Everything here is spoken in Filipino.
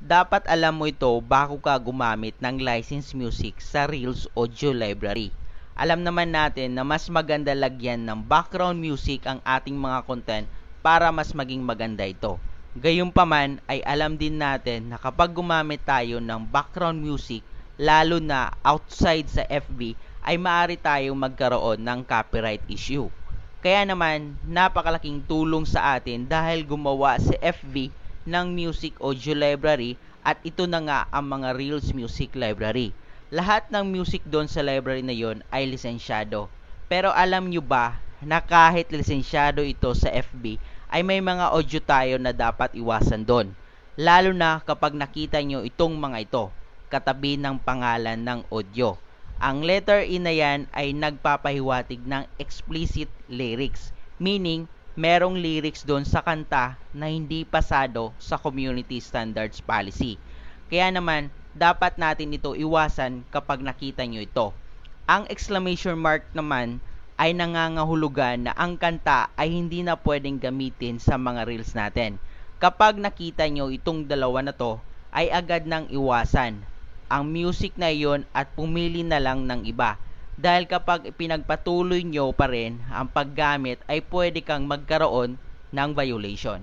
Dapat alam mo ito bago ka gumamit ng licensed music sa Reels Audio Library. Alam naman natin na mas maganda lagyan ng background music ang ating mga content para mas maging maganda ito. Gayunpaman ay alam din natin na kapag gumamit tayo ng background music, lalo na outside sa FB, ay maaari tayong magkaroon ng copyright issue. Kaya naman, napakalaking tulong sa atin dahil gumawa si FB ng Music Audio Library at ito na nga ang mga Reels Music Library. Lahat ng music doon sa library na yon ay lisensyado. Pero alam nyo ba na kahit lisensyado ito sa FB, ay may mga audio tayo na dapat iwasan doon. Lalo na kapag nakita nyo itong mga ito, katabi ng pangalan ng audio. Ang letter E na yan ay nagpapahiwatig ng explicit lyrics, meaning merong lyrics doon sa kanta na hindi pasado sa Community Standards Policy. Kaya naman, dapat natin ito iwasan kapag nakita nyo ito. Ang exclamation mark naman ay nangangahulugan na ang kanta ay hindi na pwedeng gamitin sa mga reels natin. Kapag nakita nyo itong dalawa na to, ay agad nang iwasan ang music na iyon at pumili na lang ng iba. Dahil kapag pinagpatuloy nyo pa rin ang paggamit ay pwede kang magkaroon ng violation.